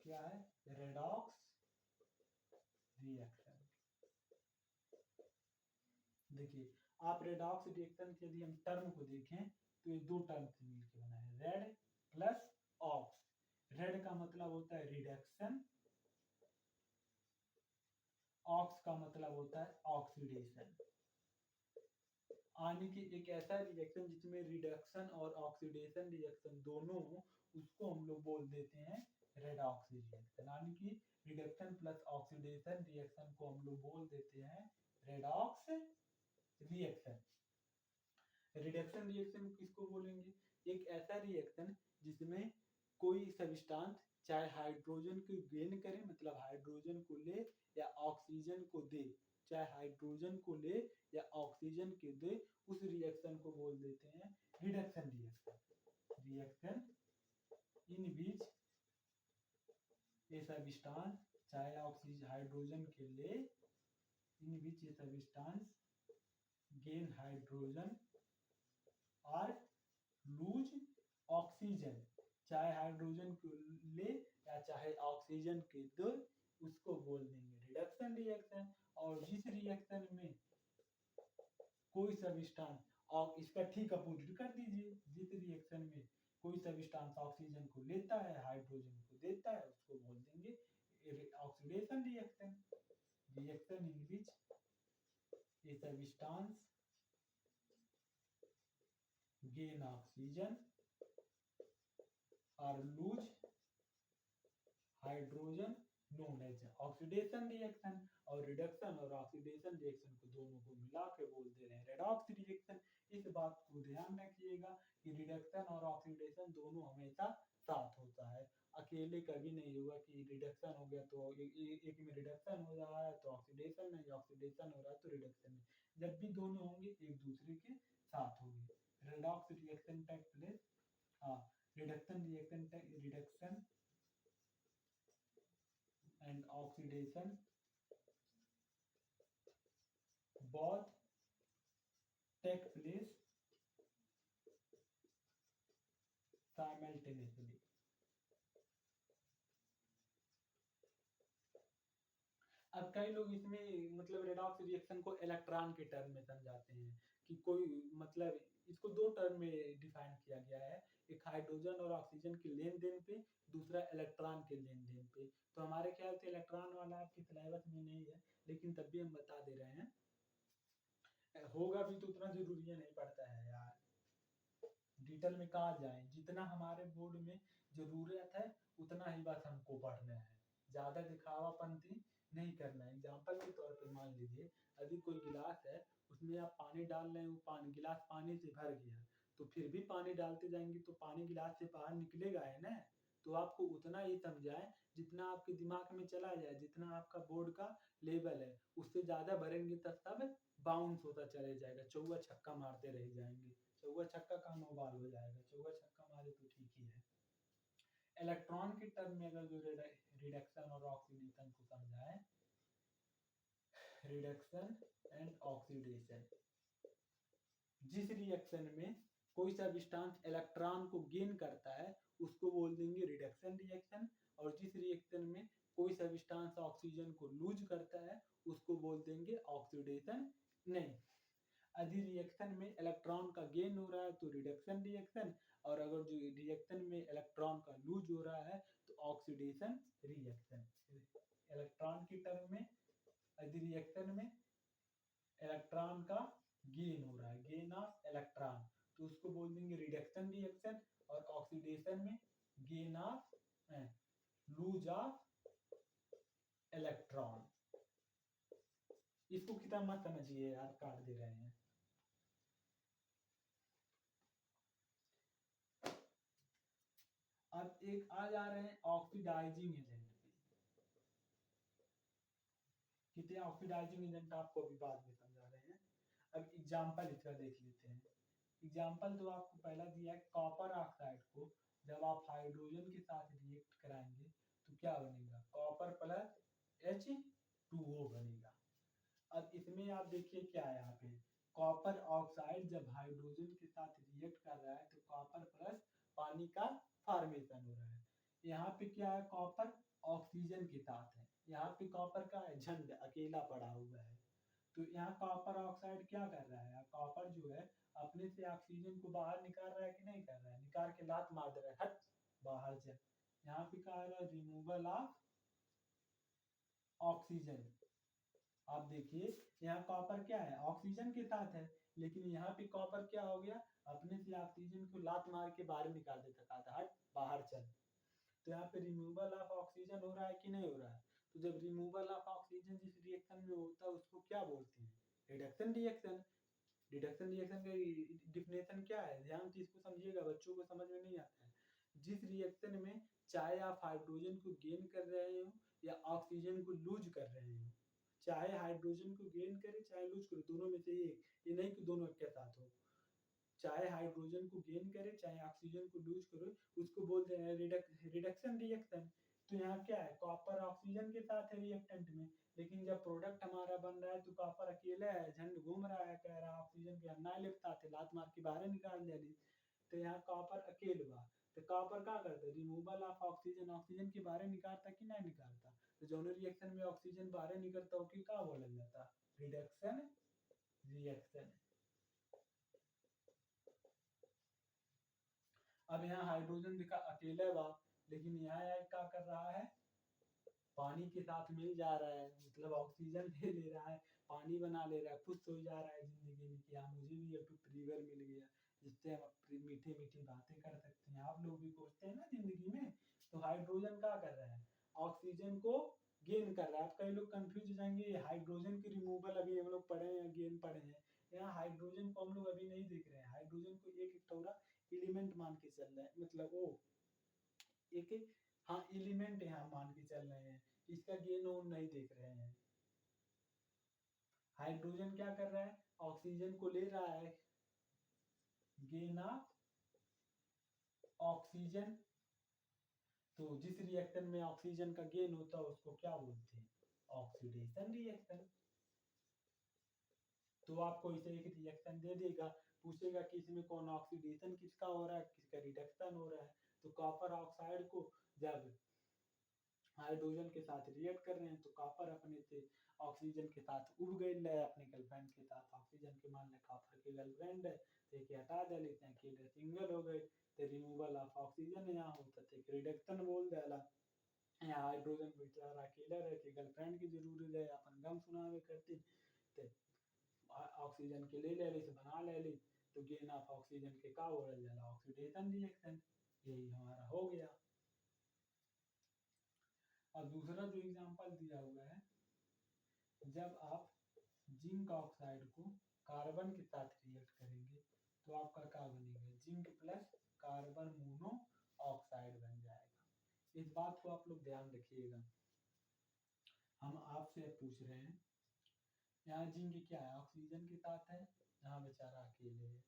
क्या है, redox reaction. देखिए आप रेडॉक्स रिएक्शन के यदि हम टर्म को देखें तो ये दो टर्म से मिलकर बना है, रेड प्लस ऑक्स। रेड का मतलब होता है रिडक्शन, ऑक्स का मतलब होता है ऑक्सीडेशन। यानी कि एक ऐसा रिएक्शन जिसमें रिडक्शन और ऑक्सीडेशन रिएक्शन दोनों हो, उसको हम लोग बोल देते हैं रेडॉक्स रिएक्शन। यानी कि रिडक्शन प्लस ऑक्सीडेशन रिएक्शन को हम लोग बोल देते हैं रेडॉक्स रिएक्शन। रिडक्शन रिएक्शन किसको बोलेंगे, एक ऐसा रिएक्शन जिसमें कोई सब्सटेंस चाहे हाइड्रोजन को गेन करे, मतलब हाइड्रोजन को ले या ऑक्सीजन को दे, चाहे हाइड्रोजन को ले या ऑक्सीजन के दे, उस रिएक्शन को बोल देते हैं रिडक्शन रिएक्शन। रिएक्शन इन बीच ये सब्सटेंस चाहे ऑक्सीजन हाइड्रोजन के ले, इन बीच ये सब्सटेंस गेन हाइड्रोजन और लूज ऑक्सीजन, चाहे हाइड्रोजन को ले या चाहे ऑक्सीजन के दो, उसको बोल देंगे रिडक्शन रिएक्शन। और जिस रिएक्शन में कोई सब्सटेंस, और इसका ठीक अपोजिट कर दीजिए, जिस रिएक्शन में कोई सब्सटेंस ऑक्सीजन को लेता है हाइड्रोजन को देता है, उसको बोल देंगे oxidation reaction. Reaction in which a substance gain oxygen or lose hydrogen known as oxidation reaction. और रिडक्शन और ऑक्सीडेशन रिएक्शन को दोनों को मिला के बोलते हैं रेडॉक्स रिएक्शन। इस बात को ध्यान रखिएगा कि रिडक्शन और ऑक्सीडेशन दोनों हमेशा साथ होता है, अकेले कभी नहीं होगा कि रिडक्शन हो गया तो एक में रिडक्शन हो रहा है तो ऑक्सीडेशन नहीं, ऑक्सीडेशन हो रहा है तो रिडक्शन नहीं। जब भी दोनों होंगे एक दूसरे के साथ होंगे। redox reaction take place, reduction and oxidation both take place simultaneously। अब कई लोग इसमें मतलब रेडॉक्स रिएक्शन को इलेक्ट्रॉन के टर्म में समझाते हैं कि कोई मतलब इसको दो टर्म में डिफाइन किया गया है, एक हाइड्रोजन और ऑक्सीजन के लेन देन पे, दूसरा इलेक्ट्रॉन के लेन देन पे। तो हमारे ख्याल से इलेक्ट्रॉन वाला आपके सिलेबस में नहीं है, लेकिन तब भी हम बता दे रहे हैं, होगा भी तो उतना जरूरी है, नहीं पड़ता है यार, डिटेल में कहा जाए, जितना हमारे बोर्ड में जरूरत है उतना ही बस हमको पढ़ना है, ज्यादा दिखावापंती नहीं करना है। एग्जाम्पल के तौर पर मान लीजिए अभी कोई गिलास है, उसमें आप पानी डाल रहे हैं, वो पानी गिलास पानी से भर गया, तो फिर भी पानी डालते जाएंगे तो पानी गिलास से बाहर निकलेगा है ना। तो आपको उतना ही समझाएं जितना आपके दिमाग में चला जाए, जितना आपका बोर्ड का लेवल है, उससे ज्यादा भरेंगे तब सब बाउंस होता चले जाएगा, चौवा छक्का मारते रह जाएंगे, चौवा छक्का का नो बॉल हो जाएगा, चौवा छक्का मारे तो ठीक ही है। इलेक्ट्रॉन के टर्म में अगर जो रिडक्शन और ऑक्सीडेशन को समझाएं, रिडक्शन एंड ऑक्सीडेशन, जिस रिएक्शन में कोई सब्सटेंस इलेक्ट्रॉन को गेन करता है उसको बोल देंगे रिडक्शन रिएक्शन, और जिस रिएक्शन में कोई सब्सटेंस ऑक्सीजन को लूज करता है उसको बोल देंगे ऑक्सीडेशन। नहीं, यदि रिएक्शन में इलेक्ट्रॉन का गेन हो रहा है तो रिडक्शन रिएक्शन, और अगर जो रिएक्शन में इलेक्ट्रॉन का लूज हो रहा है तो ऑक्सीडेशन रिएक्शन। इलेक्ट्रॉन की टर्म में यदि रिएक्शन में इलेक्ट्रॉन का गेन हो रहा है, गेन ऑफ इलेक्ट्रॉन, तो उसको बोल देंगे रिडक्शन रिएक्शन, और ऑक्सीडेशन में gain of lose of electron. इसको कितना मत समझिए यार, काट दे रहे हैं। अब एक आ जा रहे हैं ऑक्सीडाइजिंग एजेंट पे, कितने ऑक्सीडाइजिंग एजेंट आपको अभी बाद में समझा रहे हैं। अब एग्जांपल इसका देख लेते हैं। एग्जांपल तो आपको पहला दिया है, कॉपर ऑक्साइड को जब आप हाइड्रोजन के साथ रिएक्ट कराएंगे तो क्या बनेगा, कॉपर प्लस H2O बनेगा। अब इसमें आप देखिए क्या है, यहाँ पे कॉपर ऑक्साइड जब हाइड्रोजन के साथ रिएक्ट कर रहा है तो कॉपर प्लस पानी का फॉर्मेशन हो रहा है। यहाँ पे क्या है, कॉपर ऑक्सीजन के साथ है। यहाँ पे कॉपर का है झंड अकेला पड़ा हुआ है। तो यहाँ कॉपर ऑक्साइड क्या कर रहा है, कॉपर जो है अपने से ऑक्सीजन को बाहर निकाल रहा है कि नहीं कर रहा है, निकाल के लात मार दे रहा है, हट बाहर चल। यहाँ पे क्या है, रिमूवल ऑफ ऑक्सीजन। आप देखिए यहाँ कॉपर क्या है, ऑक्सीजन के साथ है, लेकिन यहाँ पे कॉपर क्या हो गया, अपने से ऑक्सीजन को लात मार के बाहर निकाल देता, कहता हट बाहर चल। तो यहाँ पे रिमूवल ऑफ ऑक्सीजन हो रहा है कि नहीं हो रहा है। तो जब रिमूवल ऑफ ऑक्सीजन जिस रिएक्शन में होता है उसको क्या बोलते हैं, रिडक्शन रिएक्शन। रिडक्शन रिएक्शन का डिफिनेशन क्या है, ध्यान से इसको समझिएगा, बच्चों को समझ में नहीं आता है। जिस रिएक्शन में चाहे आप हाइड्रोजन को गेन कर रहे हो या ऑक्सीजन को लूज कर रहे हो, चाहे हाइड्रोजन को गेन करे चाहे लूज करे, दोनों में से एक, ये नहीं कि दोनों के साथ हो, चाहे हाइड्रोजन को गेन करे चाहे ऑक्सीजन को लूज करे, उसको बोलते हैं रिडक्शन रिएक्शन। तो यहाँ क्या है, कॉपर ऑक्सीजन के साथ है रिएक्टेंट में, लेकिन जब प्रोडक्ट हमारा बन रहा है तो कॉपर अकेला है, झंड घूम रहा है, कह रहा है ऑक्सीजन के अन्ना लिपता थे, लात मार के बाहर निकाल दिया। तो यहाँ कॉपर अकेले बा, तो कॉपर क्या करता है, रिमूवल ऑफ ऑक्सीजन, ऑक्सीजन के बाहर निकालता कि नहीं निकालता। तो दोनों रिएक्शन में ऑक्सीजन बाहर निकलता हो कि क्या बोला जाता, रिडक्शन रिएक्शन। अब यहाँ हाइड्रोजन दिखा अकेला बा, लेकिन यहाँ क्या कर रहा है, पानी के साथ मिल जा रहा है, मतलब ऑक्सीजन ले रहा है, पानी बना ले रहा है, खुश हो जा रहा है जिंदगी में कि हाँ मुझे भी एक ट्रिगर मिल गया जिससे हम अपनी मीठी मीठी बातें कर सकते हैं। आप लोग भी सोचते हैं ना जिंदगी में। तो हाइड्रोजन क्या कर रहा है, ऑक्सीजन को गेन कर रहा है। आप कई लोग कंफ्यूज हो जाएंगे, हाइड्रोजन की रिमूवल अभी हम लोग पढ़े हैं, गेन पढ़े हैं, यहाँ हाइड्रोजन को हम लोग अभी नहीं देख रहे हैं। हाइड्रोजन को एक थोड़ा एलिमेंट मान के चल रहा है, मतलब वो एक, हाँ एलिमेंट यहाँ मान के चल रहे हैं, इसका गेन ऑन नहीं देख रहे हैं। हाइड्रोजन क्या कर रहा है, ऑक्सीजन को ले रहा है, गेन ऑफ ऑक्सीजन। तो जिस रिएक्शन में ऑक्सीजन का गेन होता है उसको क्या बोलते हैं, ऑक्सीडेशन रिएक्शन। तो आपको इसे एक रिएक्शन दे देगा, पूछेगा कि इसमें कौन ऑक्सीडेशन किसका हो रहा है, किसका रिडक्शन हो रहा है। तो कॉपर ऑक्साइड को जब हाइड्रोजन के साथ रिएक्ट कर रहे हैं तो कॉपर अपने से ऑक्सीजन के साथ उब गए है, अपने गर्लफ्रेंड के साथ ऑक्सीजन के, मान लें कॉपर की गर्लफ्रेंड है तो एक हटा दे लेते हैं, अकेले सिंगल हो गए, तो रिमूवल ऑफ ऑक्सीजन यहाँ होता है, एक रिडक्शन बोल देला। यहाँ हाइड्रोजन बेचारा अकेला रह के गर्लफ्रेंड की जरूरत है, अपन गम सुनावे करते, तो ऑक्सीजन के ले ले से बना ले ली, तो गेन ऑफ ऑक्सीजन के का बोला जाला, ऑक्सीडेशन रिएक्शन। यही हमारा हो गया। और दूसरा जो एग्जांपल दिया हुआ है, जब आप जिंक ऑक्साइड को कार्बन के साथ रिएक्ट करेंगे तो आपका क्या बनेगा, zinc plus carbon mono oxide बन जाएगा। इस बात को आप लोग ध्यान रखिएगा। हम आपसे पूछ रहे हैं, यहाँ जिंक क्या है, ऑक्सीजन के साथ है, यहाँ बेचारा अकेले है।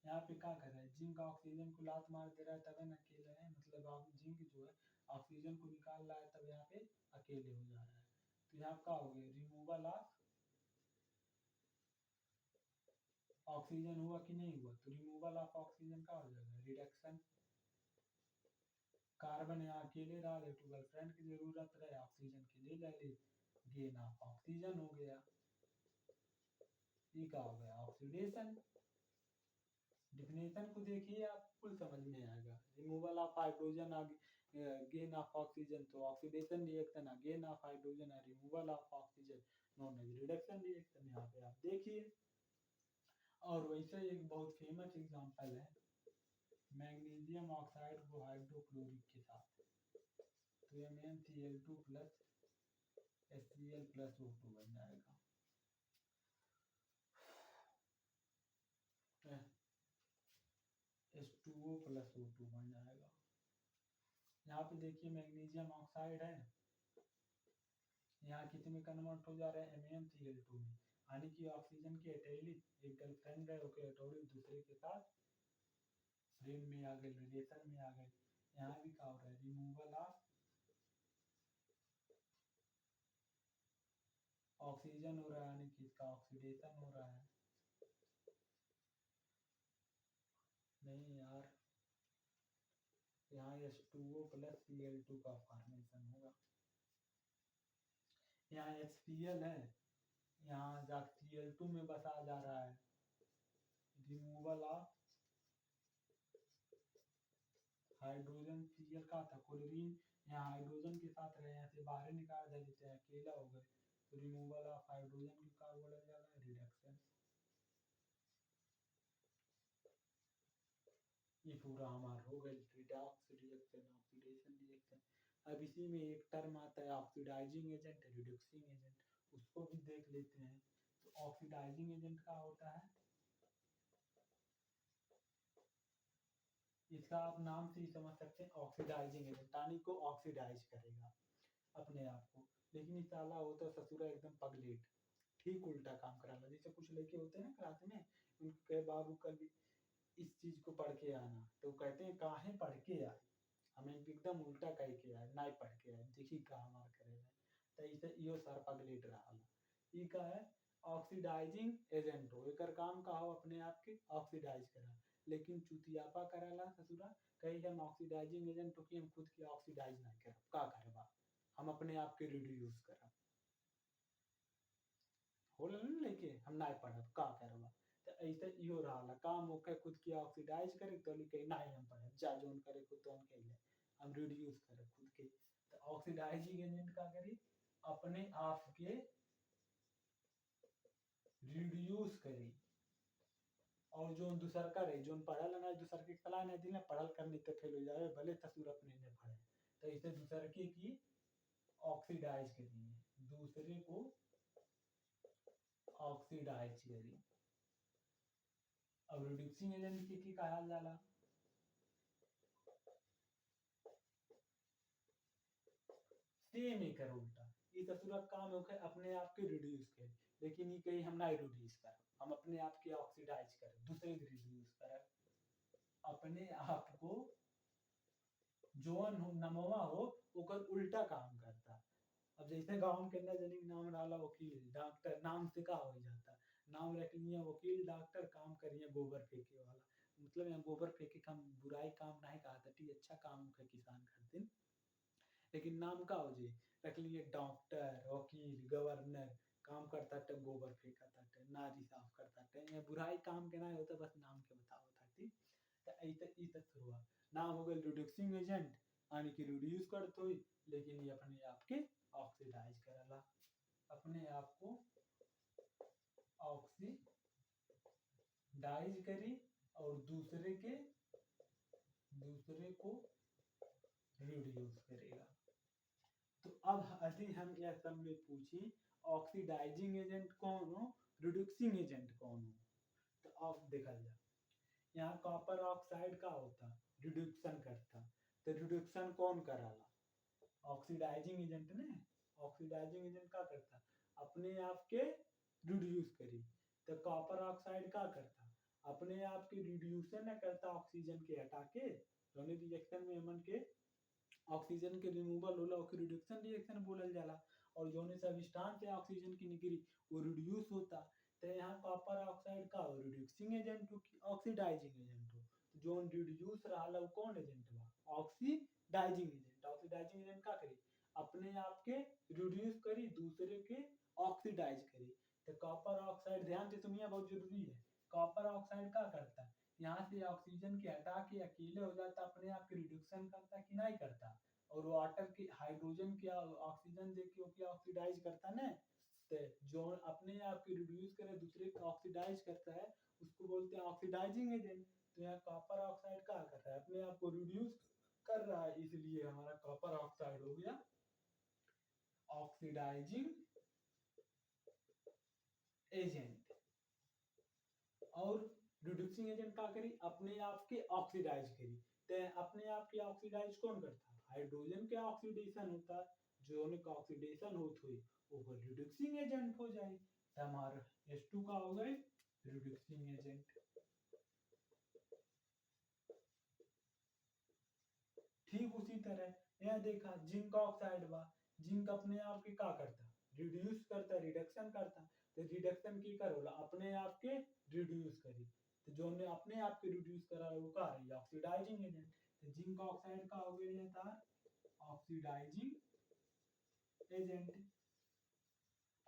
यहाँ पे क्या कर रहा है, जिंक ऑक्सीजन को लात मार दे रहा है तब न अकेले है, मतलब आप जिंक जो है ऑक्सीजन को निकाल रहा है तब यहाँ पे अकेले हो जा रहा है। तो यहाँ क्या हो गया, रिमूवल ऑफ ऑक्सीजन हुआ कि नहीं हुआ, तो रिमूवल ऑफ ऑक्सीजन का हो जाएगा रिडक्शन। कार्बन यहाँ अकेले रहा, तो गर्लफ्रेंड की जरूरत रहे, ऑक्सीजन के लिए ले ली, गेन ऑफ ऑक्सीजन हो गया। ये क्या हो गया, ऑक्सीडेशन। डिफिनेशन को देखिए आप फुल समझ में आएगा। Removal of hydrogen gain of oxygen, तो ऑक्सीडेशन रिएक्शन है, गेन ऑफ हाइड्रोजन है, removal of oxygen known as reduction reaction. यहाँ पे आप देखिए। और वैसे एक बहुत फेमस एग्जांपल है, मैग्नीशियम ऑक्साइड को हाइड्रोक्लोरिक के साथ, तो MnCl2 plus HCl plus O2 बन जाएगा। H2O प्लस O2 बन जाएगा। यहाँ पे देखिए मैग्नीशियम ऑक्साइड है, यहाँ कितने में कन्वर्ट हो जा रहा है, MnCl2 में, यानी कि ऑक्सीजन की एटेली एक गर्लफ्रेंड है, ओके एटोली दूसरे के साथ फ्रेम में आ गए, रिलेशन में आ गए। यहाँ भी क्या हो रहा है, रिमूवल ऑफ ऑक्सीजन हो रहा है, यानी कि इसका ऑक्सीडेशन हो रहा है। नहीं यार, यहाँ H2O प्लस Cl2 का फॉर्मेशन होगा। यहाँ HCl है, यहाँ जाके Cl2 में बसा जा रहा है, रिमूवल ऑफ हाइड्रोजन। Cl का था क्लोरीन, यहाँ हाइड्रोजन के साथ रहे, यहाँ से बाहर निकाल देते हैं, अकेला हो गए, तो रिमूवल ऑफ हाइड्रोजन का बोला जाएगा रिडक्शन। ये पूरा हमारा हो गया रिडॉक्स रिएक्शन, ऑक्सीडेशन रिएक्शन। अब इसी में एक टर्म आता है ऑक्सीडाइजिंग एजेंट, रिड्यूसिंग एजेंट, उसको भी देख लेते हैं। तो ऑक्सीडाइजिंग एजेंट का होता है, इसका आप नाम से ही समझ सकते हैं, ऑक्सीडाइजिंग एजेंट, पानी को ऑक्सीडाइज करेगा अपने आप को। लेकिन इस साला होता ससुरा एकदम पगलेट, ठीक उल्टा काम कराना। जैसे कुछ लड़के होते हैं ना क्लास में, उनको कहे बाबू कल इस चीज को पढ़ के आना, तो कहते हैं काहे पढ़ के आए, हमें एकदम उल्टा कह के आए, नहीं पढ़ के आए, देखी का हमार करे। तो इसे इहो सर पगलेट रहा। ई का है ऑक्सीडाइजिंग एजेंट हो, एकर काम का हो अपने आप के ऑक्सीडाइज करा। लेकिन चुतियापा कराला ससुरा, कही हम ऑक्सीडाइजिंग एजेंट हो कि हम खुद के ऑक्सीडाइज नहीं करब, का करबा, हम अपने आप के रिड्यूस करब, होल लेके हम नहीं पढ़ब, का करबा। तो ऐसे इहो रहा काम होके खुद की ऑक्सीडाइज करे, तो लिखे नहीं हम पढ़ब, जा जोन करे खुद तो हम कह हम रिड्यूस करे खुद के। तो ऑक्सीडाइजिंग एजेंट का करी अपने आप के रिड्यूस करी, और जो दूसर का रहे जो पढ़ल ना दूसर के सलाह नहीं दिले, पढ़ल करनी तो फेल हो जाए, भले तसुर अपने ने पढ़े। तो इसे दूसर की ऑक्सीडाइज करी, दूसरे को ऑक्सीडाइज करी। अब रिड्यूसिंग एजेंट की कहा जाला, सेम एकर उल्टा, ये ससुरा काम होके अपने आप के रिड्यूस करे, लेकिन ये कहीं हम नहीं रिड्यूस कर, हम अपने आप के ऑक्सीडाइज करें, दूसरे के रिड्यूस करें, अपने आप को जोन नमवा हो ओकर उल्टा काम करता। अब जैसे गांव के अंदर जनी नाम डाला वकील डॉक्टर, नाम से का हो जाता, नाम रख लिया वकील डॉक्टर, काम करिए गोबर फेंके वाला, मतलब यहाँ गोबर फेंके काम बुराई काम नहीं कहा था, अच्छा काम का किसान करते, लेकिन नाम का हो जी रख लिए डॉक्टर वकील गवर्नर, काम करता टे गोबर फेंका था, नाली साफ करता टे, ये बुराई काम के ना होता, बस नाम के बताओ था। ठीक, तो ऐसे ई तक शुरुआत नाम हो गया रिड्यूसिंग एजेंट, यानी कि रिड्यूस करते हुई, लेकिन ये अपने आप के ऑक्सीडाइज करला, अपने आप को ऑक्सीडाइज करी और दूसरे को रिड्यूस करेगा। तो अब यदि हम यह सब में पूछी ऑक्सीडाइजिंग एजेंट कौन हो, रिड्यूसिंग एजेंट कौन हो, तो अब देखा जाए यहाँ कॉपर ऑक्साइड का होता रिड्यूक्शन करता, तो रिड्यूक्शन कौन कराला, ऑक्सीडाइजिंग एजेंट ने। ऑक्सीडाइजिंग एजेंट का करता अपने आप के रिड्यूस करी, तो कॉपर ऑक्साइड का करता अपने आप के रिड्यूसन करता, ऑक्सीजन के हटा के, दोनों रिएक्शन में हमन के ऑक्सीजन के रिमूवल होला, ओके रिडक्शन रिएक्शन बोलल जाला, और जोने सबस्टांस है ऑक्सीजन की निकली वो रिड्यूस होता। तो यहाँ कॉपर ऑक्साइड का हो रिड्यूसिंग एजेंट हो कि ऑक्सीडाइजिंग एजेंट हो, तो जो रिड्यूस रहा वो कौन एजेंट बा, ऑक्सीडाइजिंग एजेंट। ऑक्सीडाइजिंग एजेंट का करी अपने आप के रिड्यूस करी, दूसरे के ऑक्सीडाइज करी। तो कॉपर ऑक्साइड ध्यान से सुनिए बहुत जरूरी है, कॉपर ऑक्साइड का करता यहाँ से ऑक्सीजन के हटा के अकेले हो जाता, अपने आप के रिडक्शन करता कि नहीं करता, और वाटर के हाइड्रोजन के ऑक्सीजन देके ऑक्सीडाइज करता ना, तो जो अपने आप के रिड्यूस करे दूसरे को ऑक्सीडाइज करता है उसको बोलते हैं ऑक्सीडाइजिंग एजेंट। तो यहाँ कॉपर ऑक्साइड क्या कर रहा है, अपने आप को रिड्यूस कर रहा है, इसलिए हमारा कॉपर ऑक्साइड हो गया ऑक्सीडाइजिंग एजेंट। और रिड्यूसिंग एजेंट का करी अपने आप के ऑक्सीडाइज करी, तो अपने आप के ऑक्सीडाइज कौन करता, हाइड्रोजन के ऑक्सीडेशन होता, जो का ऑक्सीडेशन होत हुई वो रिड्यूसिंग एजेंट हो जाए, तो हमारा H2 का हो गए रिड्यूसिंग एजेंट। ठीक उसी तरह यहाँ देखा जिंक ऑक्साइड बा, जिंक अपने आप के का करता, रिड्यूस करता, रिडक्शन करता, तो रिडक्शन की कर होला अपने आप के रिड्यूस करी, तो जो ने अपने आप के रिड्यूस करा वो का रही ऑक्सीडाइजिंग एजेंट। तो जिंक ऑक्साइड का हो गया था ऑक्सीडाइजिंग एजेंट।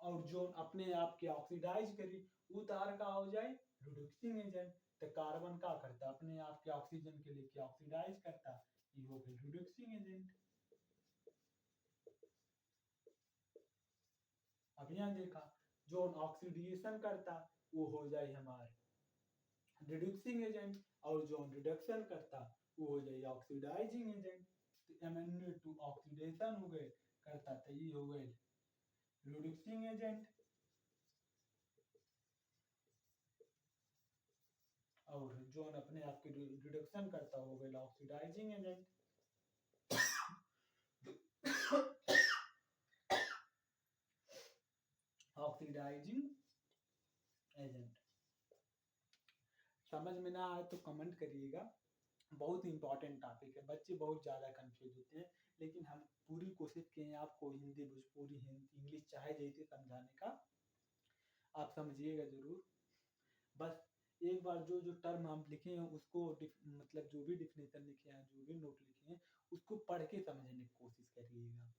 और जो अपने आप के ऑक्सीडाइज करी वो तार का हो जाए रिड्यूसिंग एजेंट। तो कार्बन का करता अपने आप के ऑक्सीजन के लेके ऑक्सीडाइज करता, ये हो गई रिड्यूसिंग एजेंट। अब यहाँ देखा जो ऑक्सीडेशन करता वो हो जाए हमारे रिड्यूसिंग एजेंट, और जो रिडक्शन करता वो हो जाए ऑक्सीडाइजिंग एजेंट। तो Mn2 ऑक्सीडेशन हो गए करता तो ये हो गए रिड्यूसिंग एजेंट, और जो अपने आप की रिडक्शन करता हो गया ऑक्सीडाइजिंग एजेंट। ऑक्सीडाइजिंग एजेंट समझ में ना आए तो कमेंट करिएगा, बहुत इंपॉर्टेंट टॉपिक है, बच्चे बहुत ज़्यादा कंफ्यूज होते हैं, लेकिन हम पूरी कोशिश किए हैं आपको हिंदी भोजपुरी हिंदी इंग्लिश चाहे जैसे समझाने का, आप समझिएगा जरूर। बस एक बार जो जो टर्म हम लिखे हैं उसको मतलब जो भी डिफिनेशन लिखे हैं जो भी नोट लिखे हैं उसको पढ़ के समझने की कोशिश करिएगा,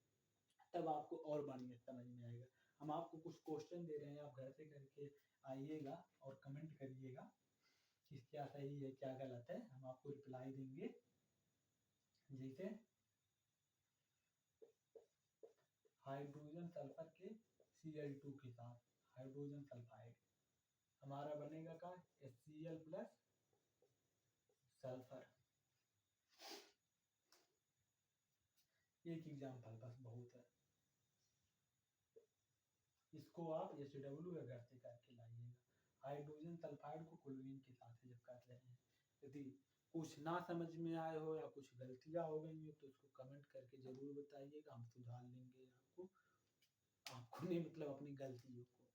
तब आपको और बढ़िया समझ में आएगा। हम आपको कुछ क्वेश्चन दे रहे हैं, आप घर से करके आइएगा और कमेंट करिएगा कि क्या सही है क्या गलत है, हम आपको रिप्लाई देंगे। जैसे हाइड्रोजन सल्फर के Cl2 के साथ हाइड्रोजन सल्फाइड हमारा बनेगा का HCl प्लस सल्फर। एक एग्जाम्पल बस बहुत है, इसको आप HW या घर से करके लाइएगा। हाइड्रोजन सल्फाइड को क्लोरीन के साथ जब कर रहे हैं, यदि कुछ ना समझ में आए हो या कुछ गलतियां हो गई हो तो उसको कमेंट करके जरूर बताइएगा, हम सुधार लेंगे आपको, आपको नहीं मतलब अपनी गलतियों को।